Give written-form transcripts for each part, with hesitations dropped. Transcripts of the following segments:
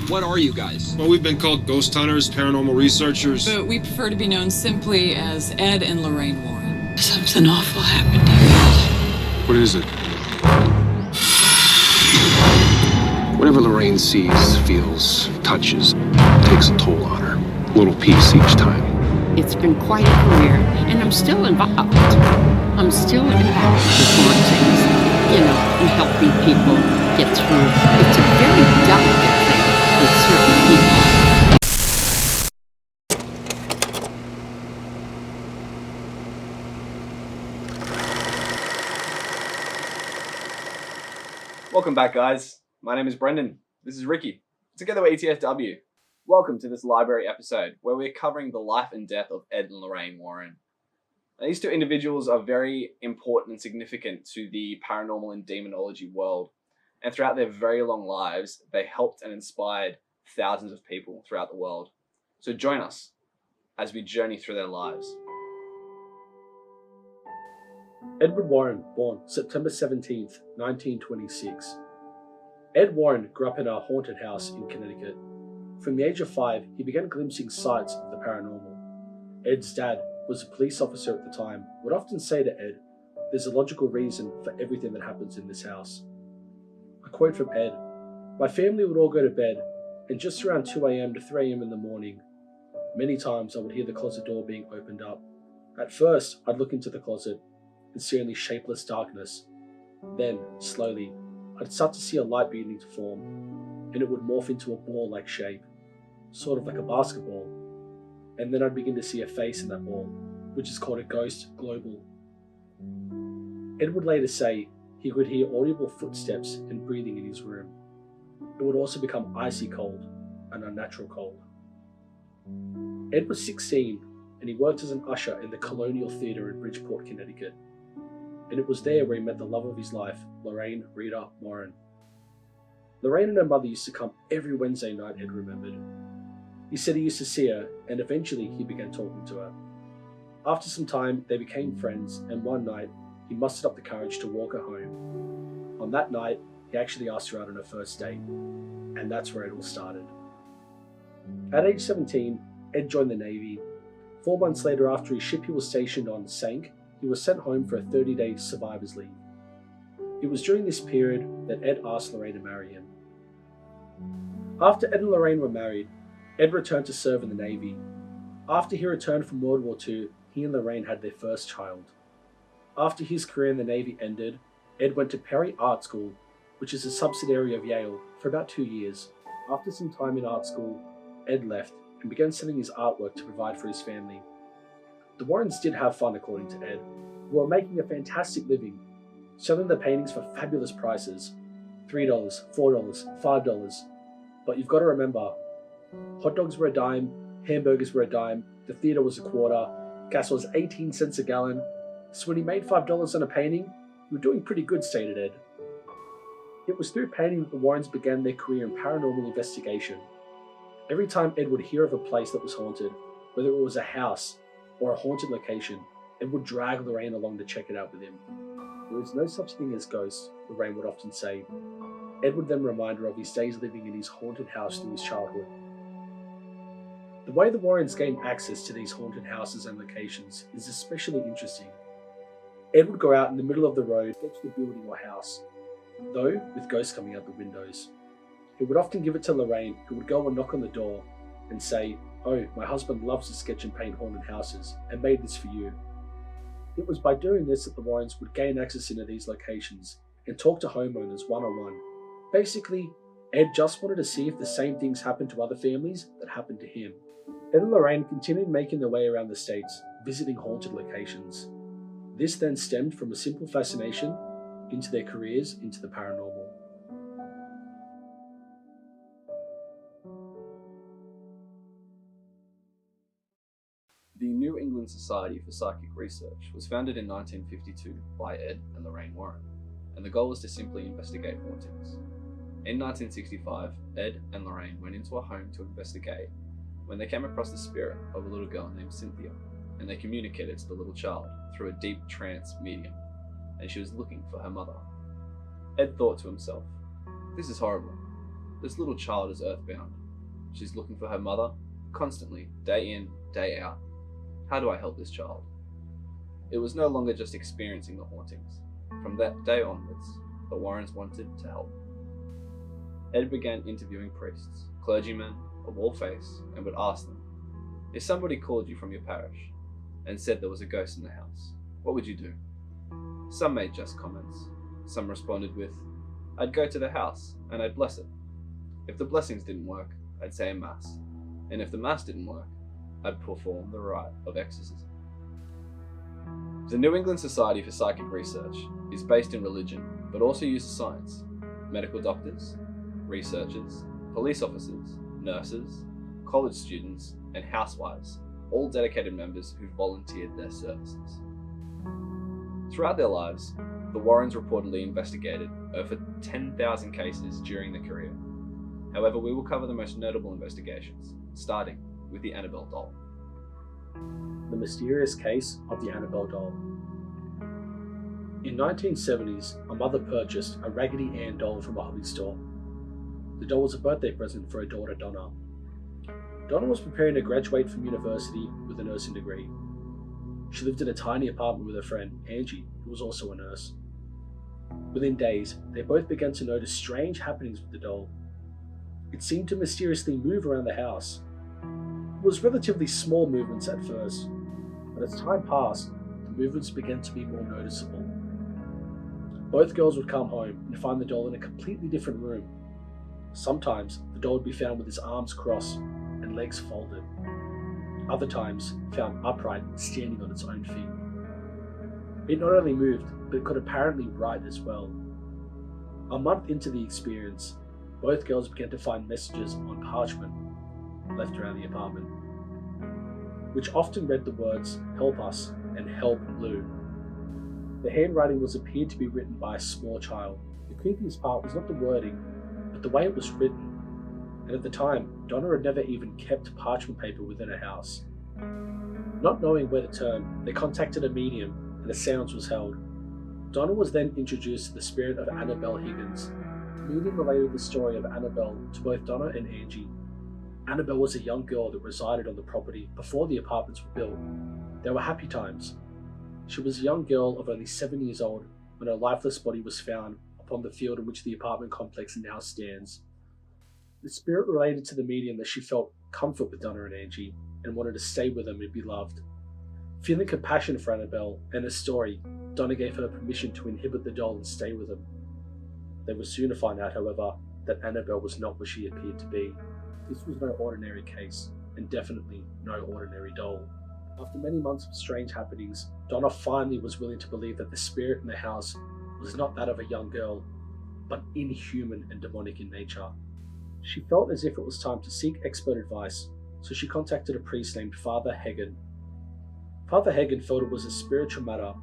What are you guys? Well, we've been called ghost hunters, paranormal researchers. But we prefer to be known simply as Ed and Lorraine Warren. Something awful happened to you. What is it? Whatever Lorraine sees, feels, touches, takes a toll on her. A little piece each time. It's been quite a career, and I'm still involved. I'm still involved with hauntings, and helping people get through. It's a very delicate thing with certain people. Welcome back, guys. My name is Brendan. This is Ricky. Together we're ETFW. Welcome to this library episode where we're covering the life and death of Ed and Lorraine Warren. Now, these two individuals are very important and significant to the paranormal and demonology world. And throughout their very long lives, they helped and inspired thousands of people throughout the world. So join us as we journey through their lives. Edward Warren, born September 17th, 1926. Ed Warren grew up in a haunted house in Connecticut. From the age of 5, he began glimpsing sights of the paranormal. Ed's dad was a police officer at the time, would often say to Ed, "There's a logical reason for everything that happens in this house." A quote from Ed, "My family would all go to bed, and just around 2 a.m. to 3 a.m. in the morning, many times I would hear the closet door being opened up. At first, I'd look into the closet and see only shapeless darkness. Then, slowly, I'd start to see a light beginning to form, and it would morph into a ball-like shape, sort of like a basketball. And then I'd begin to see a face in that ball, which is called a ghost global." Ed would later say he could hear audible footsteps and breathing in his room. It would also become icy cold, an unnatural cold. Ed was 16, and he worked as an usher in the Colonial Theatre in Bridgeport, Connecticut. And it was there where he met the love of his life, Lorraine Rita Warren. Lorraine and her mother used to come every Wednesday night, Ed remembered. He said he used to see her, and eventually he began talking to her. After some time, they became friends, and one night, he mustered up the courage to walk her home. On that night, he actually asked her out on her first date, and that's where it all started. At age 17, Ed joined the Navy. 4 months later, after his ship he was stationed on sank, he was sent home for a 30-day survivor's leave. It was during this period that Ed asked Lorraine to marry him. After Ed and Lorraine were married, Ed returned to serve in the Navy. After he returned from World War II, he and Lorraine had their first child. After his career in the Navy ended, Ed went to Perry Art School, which is a subsidiary of Yale, for about 2 years. After some time in art school, Ed left and began selling his artwork to provide for his family. The Warrens did have fun, according to Ed, who were making a fantastic living, selling their paintings for fabulous prices, $3, $4, $5. But you've got to remember, hot dogs were a dime, hamburgers were a dime, the theatre was a quarter, gas was 18 cents a gallon, so when he made $5 on a painting, you were doing pretty good, stated Ed. It was through painting that the Warrens began their career in paranormal investigation. Every time Ed would hear of a place that was haunted, whether it was a house or a haunted location, Ed would drag Lorraine along to check it out with him. "There is no such thing as ghosts," Lorraine would often say. Ed would then remind her of his days living in his haunted house through his childhood. The way the Warrens gained access to these haunted houses and locations is especially interesting. Ed would go out in the middle of the road, get to the building or house, though with ghosts coming out the windows. He would often give it to Lorraine, who would go and knock on the door and say, "Oh, my husband loves to sketch and paint haunted houses and made this for you." It was by doing this that the Warrens would gain access into these locations and talk to homeowners one-on-one. Basically, Ed just wanted to see if the same things happened to other families that happened to him. Ed and Lorraine continued making their way around the States, visiting haunted locations. This then stemmed from a simple fascination into their careers into the paranormal. The New England Society for Psychic Research was founded in 1952 by Ed and Lorraine Warren, and the goal was to simply investigate hauntings. In 1965, Ed and Lorraine went into a home to investigate when they came across the spirit of a little girl named Cynthia, and they communicated to the little child through a deep trance medium, and she was looking for her mother. Ed thought to himself, "This is horrible. This little child is earthbound. She's looking for her mother, constantly, day in, day out. How do I help this child? It was no longer just experiencing the hauntings. From that day onwards, the Warrens wanted to help. Ed began interviewing priests, clergymen of all faiths, and would ask them, if somebody called you from your parish and said there was a ghost in the house, what would you do? Some made just comments. Some responded with, I'd go to the house and I'd bless it. If the blessings didn't work, I'd say a mass. And if the mass didn't work, I'd perform the rite of exorcism. The New England Society for Psychic Research is based in religion, but also uses science. Medical doctors, researchers, police officers, nurses, college students, and housewives, all dedicated members who volunteered their services. Throughout their lives, the Warrens reportedly investigated over 10,000 cases during their career. However, we will cover the most notable investigations, starting with the Annabelle doll. The mysterious case of the Annabelle doll. In 1970s, a mother purchased a Raggedy Ann doll from a hobby store. The doll was a birthday present for her daughter Donna. Donna was preparing to graduate from university with a nursing degree. She lived in a tiny apartment with her friend, Angie, who was also a nurse. Within days, they both began to notice strange happenings with the doll. It seemed to mysteriously move around the house. It was relatively small movements at first, but as time passed, the movements began to be more noticeable. Both girls would come home and find the doll in a completely different room. Sometimes, the doll would be found with its arms crossed and legs folded. Other times, found upright, standing on its own feet. It not only moved, but it could apparently write as well. A month into the experience, both girls began to find messages on parchment left around the apartment, which often read the words, "Help us" and "Help Lou." The handwriting was appeared to be written by a small child. The creepiest part was not the wording, but the way it was written. And at the time, Donna had never even kept parchment paper within her house. Not knowing where to turn, they contacted a medium and a seance was held. Donna was then introduced to the spirit of Annabelle Higgins. The medium related the story of Annabelle to both Donna and Angie. Annabelle was a young girl that resided on the property before the apartments were built. They were happy times. She was a young girl of only 7 years old when her lifeless body was found upon the field in which the apartment complex now stands. The spirit related to the medium that she felt comfort with Donna and Angie and wanted to stay with them and be loved. Feeling compassion for Annabelle and her story, Donna gave her permission to inhabit the doll and stay with them. They would soon find out, however, that Annabelle was not what she appeared to be. This was no ordinary case, and definitely no ordinary doll. After many months of strange happenings, Donna finally was willing to believe that the spirit in the house was not that of a young girl, but inhuman and demonic in nature. She felt as if it was time to seek expert advice, so she contacted a priest named Father Hagen. Father Hagen felt it was a spiritual matter,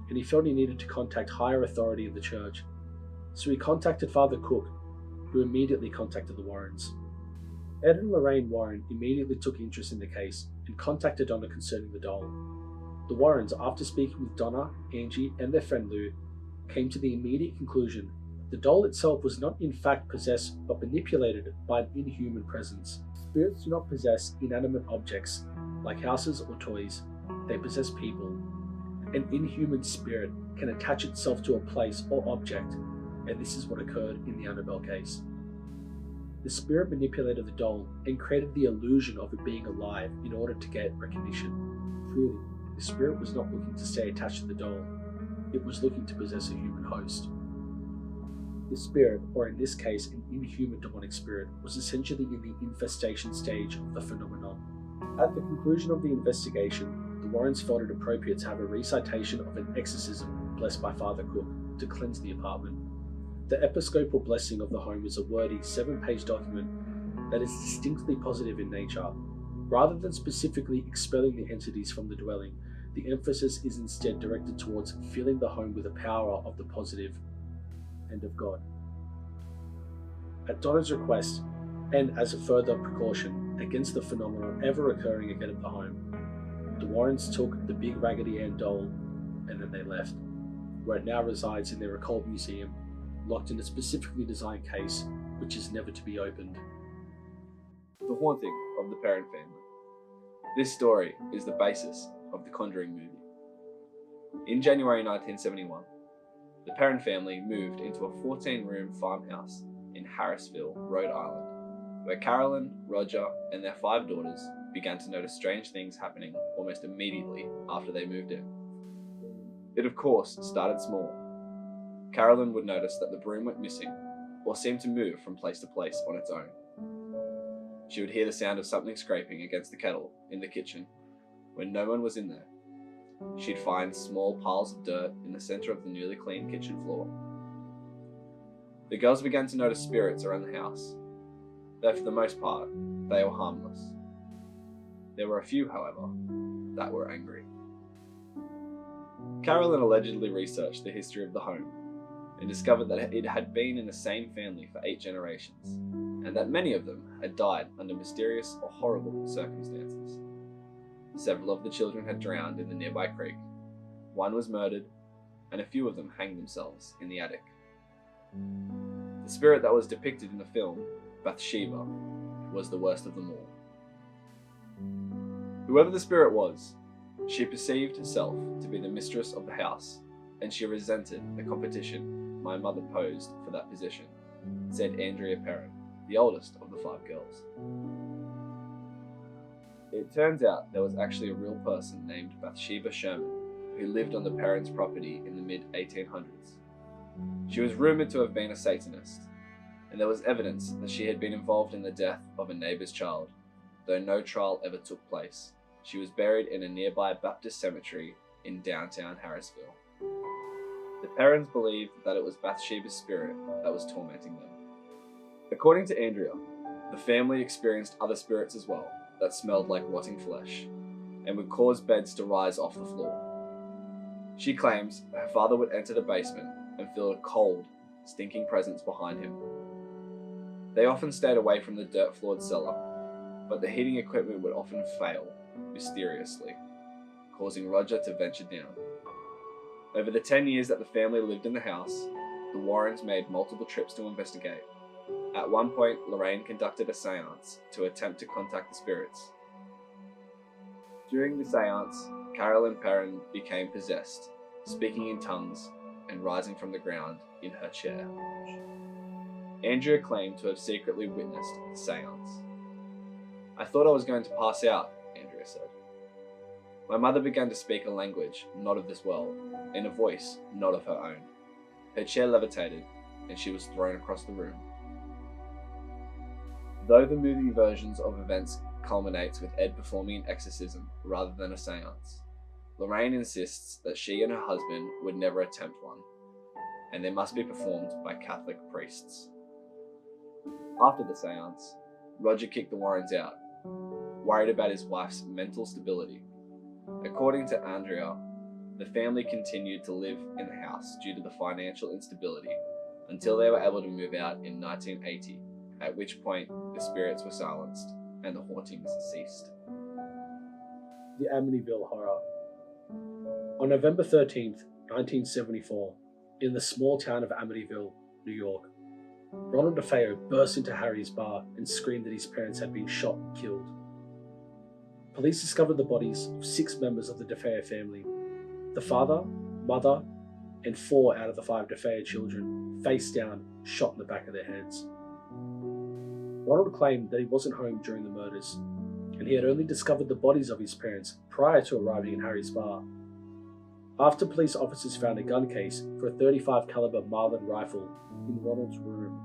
and he felt he needed to contact higher authority in the church. So he contacted Father Cook, who immediately contacted the Warrens. Ed and Lorraine Warren immediately took interest in the case and contacted Donna concerning the doll. The Warrens, after speaking with Donna, Angie, and their friend Lou, came to the immediate conclusion the doll itself was not in fact possessed but manipulated by an inhuman presence. Spirits do not possess inanimate objects like houses or toys, they possess people. An inhuman spirit can attach itself to a place or object, and this is what occurred in the Annabelle case. The spirit manipulated the doll and created the illusion of it being alive in order to get recognition. Truly, the spirit was not looking to stay attached to the doll, it was looking to possess a human host. The spirit, or in this case an inhuman demonic spirit, was essentially in the infestation stage of the phenomenon. At the conclusion of the investigation, the Warrens felt it appropriate to have a recitation of an exorcism blessed by Father Cook to cleanse the apartment. The episcopal blessing of the home is a wordy 7-page document that is distinctly positive in nature. Rather than specifically expelling the entities from the dwelling, the emphasis is instead directed towards filling the home with the power of the positive and of God. At Donna's request, and as a further precaution against the phenomenon ever occurring again at the home, the Warrens took the big Raggedy Ann doll and then they left, where it now resides in their occult museum, locked in a specifically designed case which is never to be opened. The Haunting of the Perron Family. This story is the basis of the Conjuring movie. In January 1971, the Perron family moved into a 14-room farmhouse in Harrisville, Rhode Island, where Carolyn, Roger, and their 5 daughters began to notice strange things happening almost immediately after they moved in. It of course started small. Carolyn would notice that the broom went missing or seemed to move from place to place on its own. She would hear the sound of something scraping against the kettle in the kitchen when no one was in there. She'd find small piles of dirt in the center of the newly cleaned kitchen floor. The girls began to notice spirits around the house, though for the most part, they were harmless. There were a few, however, that were angry. Carolyn allegedly researched the history of the home and discovered that it had been in the same family for 8 generations, and that many of them had died under mysterious or horrible circumstances. Several of the children had drowned in the nearby creek, one was murdered, and a few of them hanged themselves in the attic. The spirit that was depicted in the film, Bathsheba, was the worst of them all. Whoever the spirit was, she perceived herself to be the mistress of the house, and she resented the competition my mother posed for that position, said Andrea Perron, the oldest of the 5 girls. It turns out there was actually a real person named Bathsheba Sherman who lived on the Perrons' property in the mid-1800s. She was rumored to have been a Satanist, and there was evidence that she had been involved in the death of a neighbor's child, though no trial ever took place. She was buried in a nearby Baptist cemetery in downtown Harrisville. The Perrons believed that it was Bathsheba's spirit that was tormenting them. According to Andrea, the family experienced other spirits as well that smelled like rotting flesh and would cause beds to rise off the floor. She claims her father would enter the basement and feel a cold, stinking presence behind him. They often stayed away from the dirt-floored cellar, but the heating equipment would often fail mysteriously, causing Roger to venture down. Over the 10 years that the family lived in the house, the Warrens made multiple trips to investigate. At one point, Lorraine conducted a seance to attempt to contact the spirits. During the seance, Carolyn Perron became possessed, speaking in tongues and rising from the ground in her chair. Andrea claimed to have secretly witnessed the seance. "I thought I was going to pass out," Andrea said. "My mother began to speak a language not of this world, in a voice not of her own. Her chair levitated, and she was thrown across the room." Though the movie versions of events culminates with Ed performing an exorcism rather than a seance, Lorraine insists that she and her husband would never attempt one, and they must be performed by Catholic priests. After the seance, Roger kicked the Warrens out, worried about his wife's mental stability. According to Andrea, the family continued to live in the house due to the financial instability until they were able to move out in 1980, at which point the spirits were silenced and the hauntings ceased. The Amityville Horror. On November 13th, 1974, in the small town of Amityville, New York, Ronald DeFeo burst into Harry's bar and screamed that his parents had been shot and killed. Police discovered the bodies of 6 members of the DeFeo family: the father, mother, and 4 out of the 5 DeFeo children, face down, shot in the back of their heads. Ronald claimed that he wasn't home during the murders, and he had only discovered the bodies of his parents prior to arriving in Harry's bar. After police officers found a gun case for a .35 caliber Marlin rifle in Ronald's room,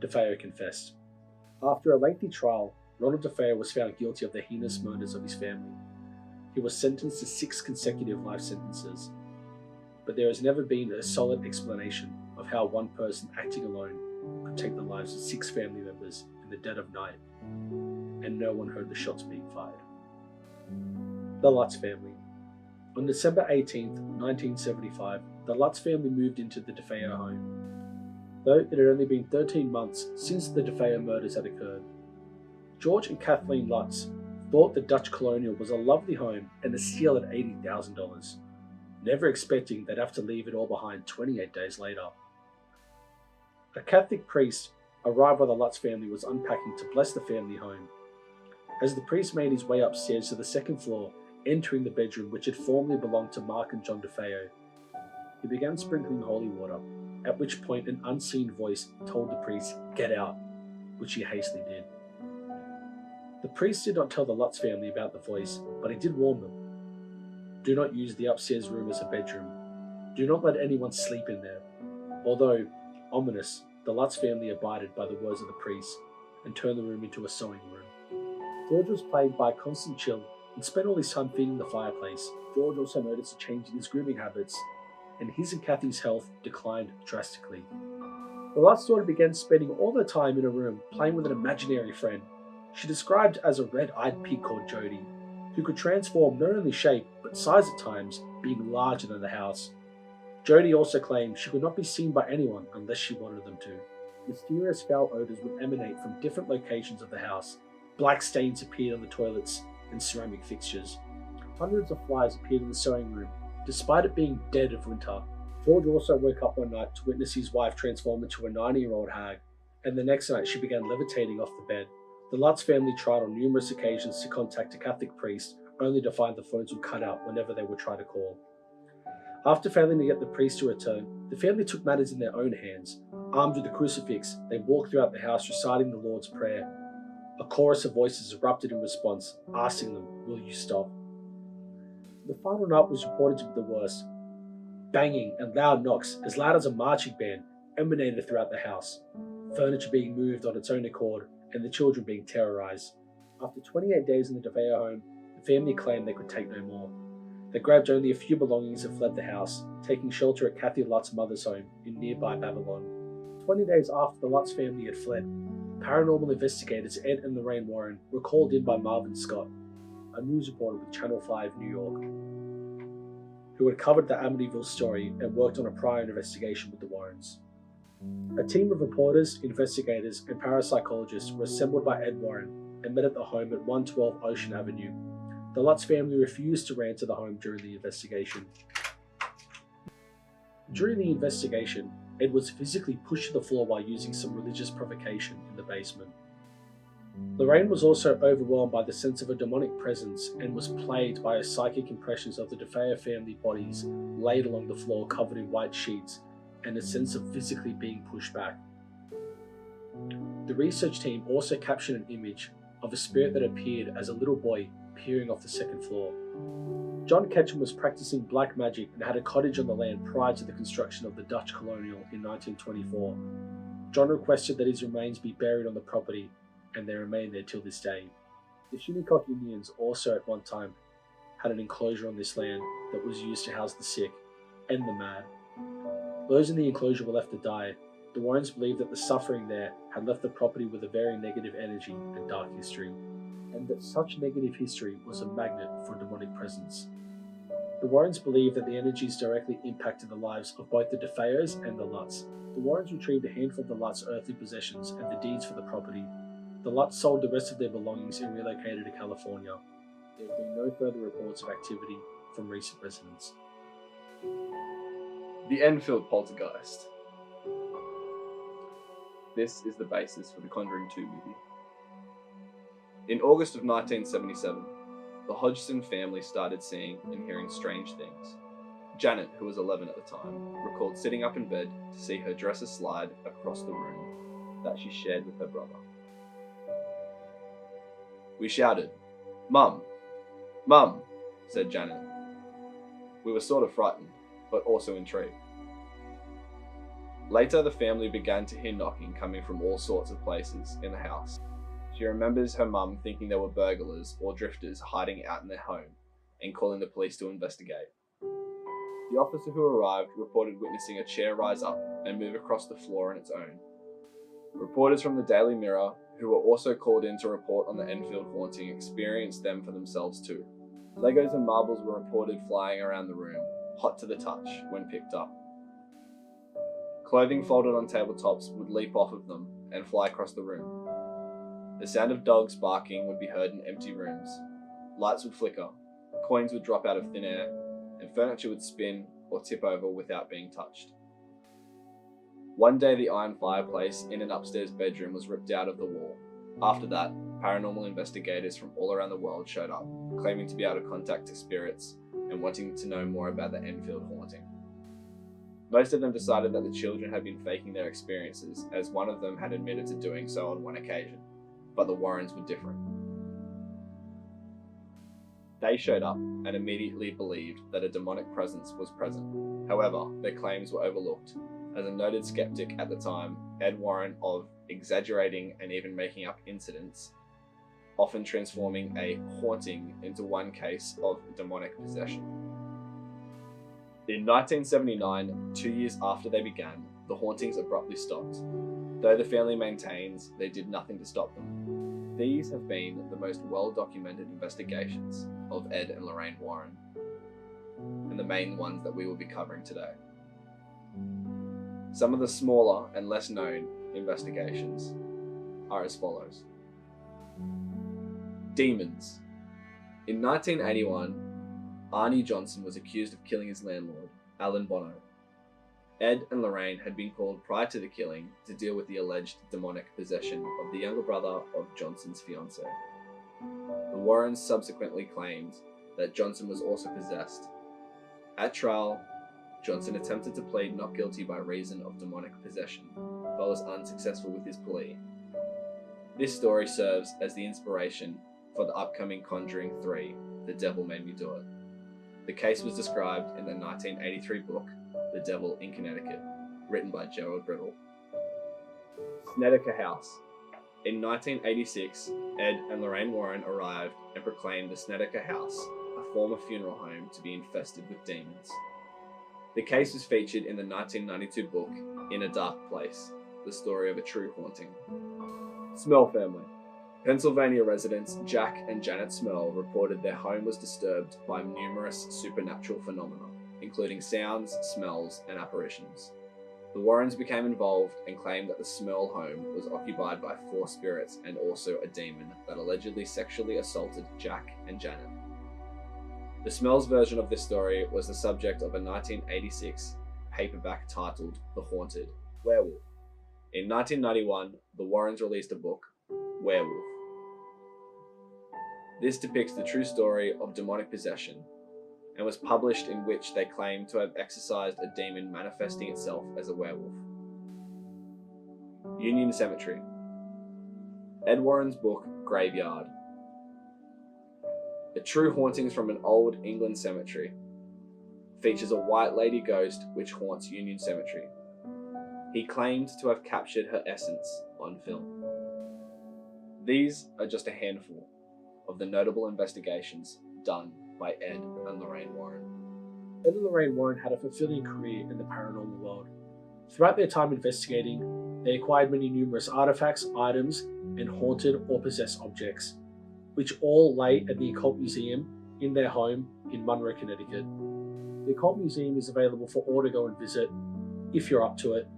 DeFeo confessed. After a lengthy trial, Ronald DeFeo was found guilty of the heinous murders of his family. He was sentenced to 6 consecutive life sentences, but there has never been a solid explanation of how one person acting alone could take the lives of 6 family members in the dead of night, and no one heard the shots being fired. The Lutz family. On December 18th, 1975, the Lutz family moved into the DeFeo home. Though it had only been 13 months since the DeFeo murders had occurred, George and Kathleen Lutz thought the Dutch Colonial was a lovely home and a steal at $80,000, never expecting they'd have to leave it all behind 28 days later. A Catholic priest arrived while the Lutz family was unpacking to bless the family home. As the priest made his way upstairs to the second floor, entering the bedroom which had formerly belonged to Mark and John DeFeo, he began sprinkling holy water, at which point an unseen voice told the priest, "Get out," which he hastily did. The priest did not tell the Lutz family about the voice, but he did warn them. Do not use the upstairs room as a bedroom. Do not let anyone sleep in there. Although ominous, the Lutz family abided by the words of the priest and turned the room into a sewing room. George was plagued by a constant chill and spent all his time feeding the fireplace. George also noticed a change in his grooming habits, and his and Kathy's health declined drastically. The Lutz daughter began spending all her time in a room playing with an imaginary friend. She described as a red-eyed pig called Jody, who could transform not only shape but size at times, being larger than the house. Jody also claimed she could not be seen by anyone unless she wanted them to. Mysterious foul odors would emanate from different locations of the house. Black stains appeared on the toilets and ceramic fixtures. Hundreds of flies appeared in the sewing room, despite it being dead of winter. George also woke up one night to witness his wife transform into a 90-year-old hag, and the next night she began levitating off the bed. The Lutz family tried on numerous occasions to contact a Catholic priest, only to find the phones would cut out whenever they would try to call. After failing to get the priest to return, the family took matters in their own hands. Armed with a crucifix, they walked throughout the house reciting the Lord's Prayer. A chorus of voices erupted in response, asking them, "Will you stop?" The final night was reported to be the worst. Banging and loud knocks, as loud as a marching band, emanated throughout the house, furniture being moved on its own accord, and the children being terrorized. After 28 days in the DeFeo home, the family claimed they could take no more. They grabbed only a few belongings and fled the house, taking shelter at Kathy Lutz's mother's home in nearby Babylon. 20 days after the Lutz family had fled, paranormal investigators Ed and Lorraine Warren were called in by Marvin Scott, a news reporter with Channel 5 New York, who had covered the Amityville story and worked on a prior investigation with the Warrens. A team of reporters, investigators, and parapsychologists were assembled by Ed Warren and met at the home at 112 Ocean Avenue. The Lutz family refused to re-enter the home during the investigation. During the investigation, Ed was physically pushed to the floor while using some religious provocation in the basement. Lorraine was also overwhelmed by the sense of a demonic presence and was plagued by psychic impressions of the DeFeo family bodies laid along the floor covered in white sheets and a sense of physically being pushed back. The research team also captured an image of a spirit that appeared as a little boy peering off the second floor. John Ketchum was practicing black magic and had a cottage on the land prior to the construction of the Dutch colonial in 1924. John requested that his remains be buried on the property, and they remain there till this day. The Shinnecock Indians also at one time had an enclosure on this land that was used to house the sick and the mad. Those in the enclosure were left to die. The Warrens believed that the suffering there had left the property with a very negative energy and dark history, and that such negative history was a magnet for a demonic presence. The Warrens believed that the energies directly impacted the lives of both the DeFeos and the Lutz. The Warrens retrieved a handful of the Lutz' earthly possessions and the deeds for the property. The Lutz sold the rest of their belongings and relocated to California. There have been no further reports of activity from recent residents. The Enfield Poltergeist. This is the basis for the Conjuring 2 movie. In August of 1977, the Hodgson family started seeing and hearing strange things. Janet, who was 11 at the time, recalled sitting up in bed to see her dresser slide across the room that she shared with her brother. We shouted, "Mum! Mum!" said Janet. We were sort of frightened, but also intrigued. Later, the family began to hear knocking coming from all sorts of places in the house. She remembers her mum thinking there were burglars or drifters hiding out in their home and calling the police to investigate. The officer who arrived reported witnessing a chair rise up and move across the floor on its own. Reporters from the Daily Mirror, who were also called in to report on the Enfield haunting, experienced them for themselves too. Legos and marbles were reported flying around the room, hot to the touch when picked up. Clothing folded on tabletops would leap off of them and fly across the room. The sound of dogs barking would be heard in empty rooms. Lights would flicker, coins would drop out of thin air, and furniture would spin or tip over without being touched. One day the iron fireplace in an upstairs bedroom was ripped out of the wall. After that, paranormal investigators from all around the world showed up, claiming to be able to contact the spirits and wanting to know more about the Enfield haunting. Most of them decided that the children had been faking their experiences, as one of them had admitted to doing so on one occasion, but the Warrens were different. They showed up and immediately believed that a demonic presence was present. However, their claims were overlooked, as a noted skeptic at the time, Ed Warren, of exaggerating and even making up incidents, often transforming a haunting into one case of demonic possession. In 1979, 2 years after they began, the hauntings abruptly stopped, though the family maintains they did nothing to stop them. These have been the most well-documented investigations of Ed and Lorraine Warren, and the main ones that we will be covering today. Some of the smaller and less known investigations are as follows. Demons. In 1981, Arnie Johnson was accused of killing his landlord, Alan Bono. Ed and Lorraine had been called prior to the killing to deal with the alleged demonic possession of the younger brother of Johnson's fiancée. The Warrens subsequently claimed that Johnson was also possessed. At trial, Johnson attempted to plead not guilty by reason of demonic possession, but was unsuccessful with his plea. This story serves as the inspiration for the upcoming Conjuring 3, The Devil Made Me Do It. The case was described in the 1983 book, The Devil in Connecticut, written by Gerald Brittle. Snedeker House. In 1986, Ed and Lorraine Warren arrived and proclaimed the Snedeker House, a former funeral home, to be infested with demons. The case was featured in the 1992 book, In a Dark Place, the story of a true haunting. Smell family. Pennsylvania residents Jack and Janet Smell reported their home was disturbed by numerous supernatural phenomena, including sounds, smells, and apparitions. The Warrens became involved and claimed that the Smell home was occupied by 4 spirits and also a demon that allegedly sexually assaulted Jack and Janet. The Smells version of this story was the subject of a 1986 paperback titled The Haunted Werewolf. In 1991, the Warrens released a book, Werewolf. This depicts the true story of demonic possession and was published, in which they claim to have exorcised a demon manifesting itself as a werewolf. Union Cemetery. Ed Warren's book, Graveyard. The true hauntings from an old England cemetery. Features a white lady ghost which haunts Union Cemetery. He claimed to have captured her essence on film. These are just a handful of the notable investigations done by Ed and Lorraine Warren. Ed and Lorraine Warren had a fulfilling career in the paranormal world. Throughout their time investigating, they acquired many numerous artifacts, items, and haunted or possessed objects, which all lay at the Occult Museum in their home in Monroe, Connecticut. The Occult Museum is available for all to go and visit, if you're up to it.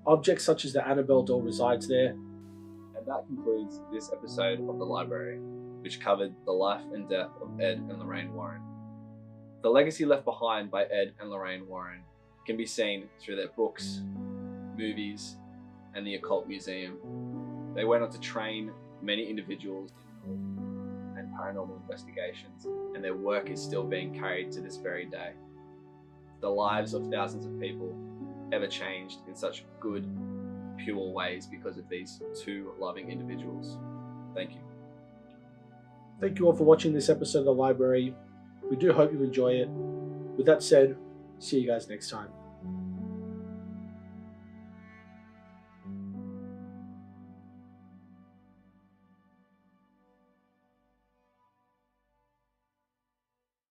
Objects such as the Annabelle doll resides there. And that concludes this episode of The Library, which covered the life and death of Ed and Lorraine Warren. The legacy left behind by Ed and Lorraine Warren can be seen through their books, movies, and the Occult Museum. They went on to train many individuals in and paranormal investigations, and their work is still being carried to this very day. The lives of thousands of people ever changed in such good, pure ways because of these 2 loving individuals. Thank you. Thank you all for watching this episode of The Library. We do hope you enjoy it. With that said, see you guys next time.